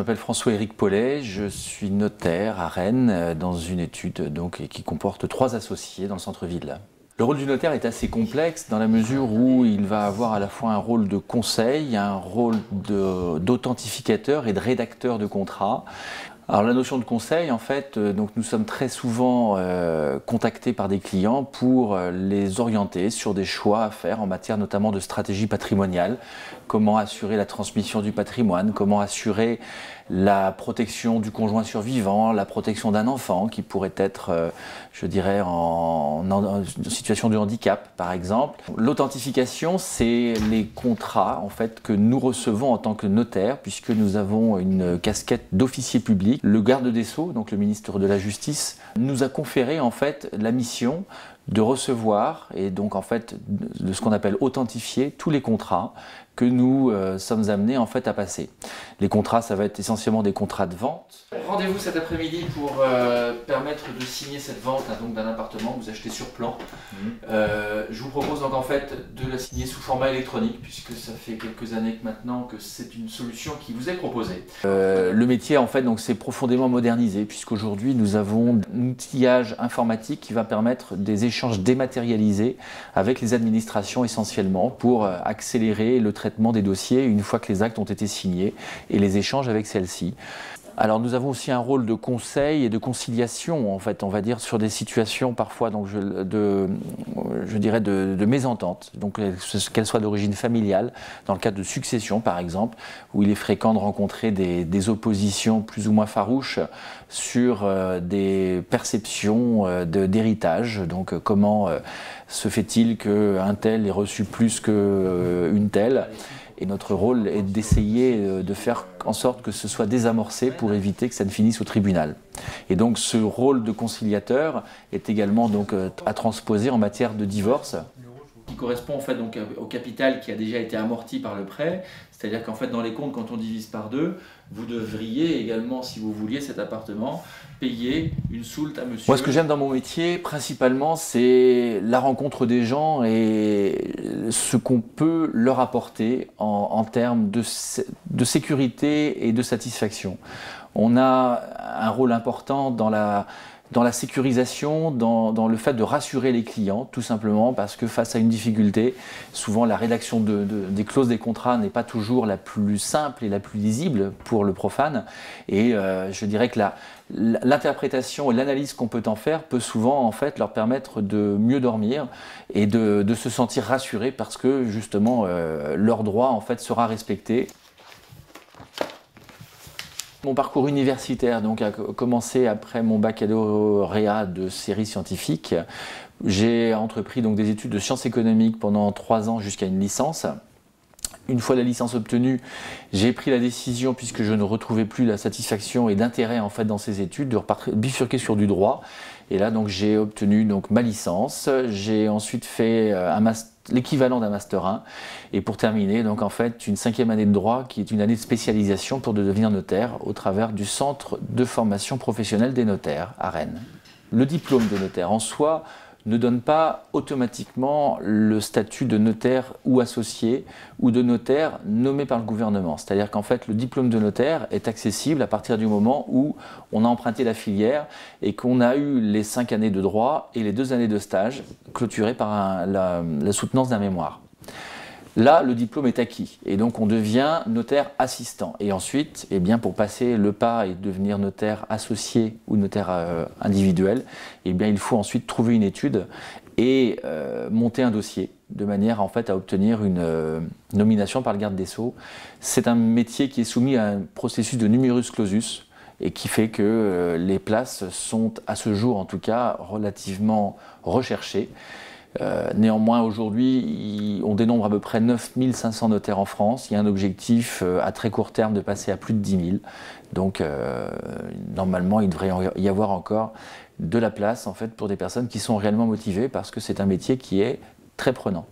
m'appelle François-Éric Paulet, je suis notaire à Rennes dans une étude qui comporte 3 associés dans le centre-ville. Le rôle du notaire est assez complexe dans la mesure où il va avoir à la fois un rôle de conseil, un rôle d'authentificateur et de rédacteur de contrats. Alors la notion de conseil, en fait, nous sommes très souvent contactés par des clients pour les orienter sur des choix à faire en matière notamment de stratégie patrimoniale. Comment assurer la transmission du patrimoine, comment assurer la protection du conjoint survivant, la protection d'un enfant qui pourrait être, je dirais, en situation de handicap, par exemple. L'authentification, c'est les contrats en fait, que nous recevons en tant que notaire, puisque nous avons une casquette d'officier public. Le garde des Sceaux, donc le ministre de la Justice, nous a conféré en fait la mission de recevoir et donc en fait de ce qu'on appelle authentifier tous les contrats que nous sommes amenés en fait à passer. Les contrats, ça va être essentiellement des contrats de vente. Rendez-vous cet après-midi pour permettre de signer cette vente d'un appartement que vous achetez sur plan. Je vous propose donc en fait de la signer sous format électronique puisque ça fait quelques années que maintenant que c'est une solution qui vous est proposée. Le métier en fait donc s'est profondément modernisé puisqu'aujourd'hui nous avons un outillage informatique qui va permettre des échanges dématérialisés avec les administrations essentiellement pour accélérer le traitement des dossiers une fois que les actes ont été signés et les échanges avec celles-ci. Alors nous avons aussi un rôle de conseil et de conciliation, en fait, on va dire, sur des situations parfois donc, je dirais de mésentente, donc qu'elles soient d'origine familiale, dans le cadre de succession par exemple, où il est fréquent de rencontrer des oppositions plus ou moins farouches sur des perceptions d'héritage. Donc comment se fait-il qu'un tel ait reçu plus qu'une telle ? Et notre rôle est d'essayer de faire en sorte que ce soit désamorcé pour éviter que ça ne finisse au tribunal. Et donc ce rôle de conciliateur est également donc à transposer en matière de divorce. Qui correspond en fait donc au capital qui a déjà été amorti par le prêt, c'est-à-dire qu'en fait dans les comptes quand on divise par 2, vous devriez également, si vous vouliez cet appartement, payer une soulte à monsieur. Moi ce que j'aime dans mon métier principalement c'est la rencontre des gens et ce qu'on peut leur apporter en termes de sécurité et de satisfaction. On a un rôle important dans la sécurisation, dans le fait de rassurer les clients, tout simplement parce que face à une difficulté, souvent la rédaction des clauses des contrats n'est pas toujours la plus simple et la plus lisible pour le profane. Et je dirais que l'interprétation et l'analyse qu'on peut en faire peut souvent en fait leur permettre de mieux dormir et de se sentir rassurés parce que justement leur droit en fait sera respecté. Mon parcours universitaire donc, a commencé après mon baccalauréat de série scientifique. J'ai entrepris donc, des études de sciences économiques pendant 3 ans jusqu'à une licence. Une fois la licence obtenue, j'ai pris la décision, puisque je ne retrouvais plus la satisfaction et l'intérêt en fait, dans ces études, de bifurquer sur du droit. Et là, donc, j'ai obtenu donc, ma licence. J'ai ensuite fait l'équivalent d'un Master 1. Et pour terminer, donc, en fait, une 5e année de droit, qui est une année de spécialisation pour devenir notaire, au travers du Centre de formation professionnelle des notaires à Rennes. Le diplôme de notaire en soi ne donne pas automatiquement le statut de notaire ou associé ou de notaire nommé par le gouvernement. C'est-à-dire qu'en fait, le diplôme de notaire est accessible à partir du moment où on a emprunté la filière et qu'on a eu les 5 années de droit et les 2 années de stage clôturées par la soutenance d'un mémoire. Là, le diplôme est acquis et donc on devient notaire assistant. Et ensuite, eh bien, pour passer le pas et devenir notaire associé ou notaire individuel, eh bien, il faut ensuite trouver une étude et monter un dossier de manière en fait, à obtenir une nomination par le garde des Sceaux. C'est un métier qui est soumis à un processus de numerus clausus et qui fait que les places sont, à ce jour en tout cas, relativement recherchées. Néanmoins, aujourd'hui, on dénombre à peu près 9500 notaires en France. Il y a un objectif à très court terme de passer à plus de 10 000. Donc, normalement, il devrait y avoir encore de la place en fait, pour des personnes qui sont réellement motivées parce que c'est un métier qui est très prenant.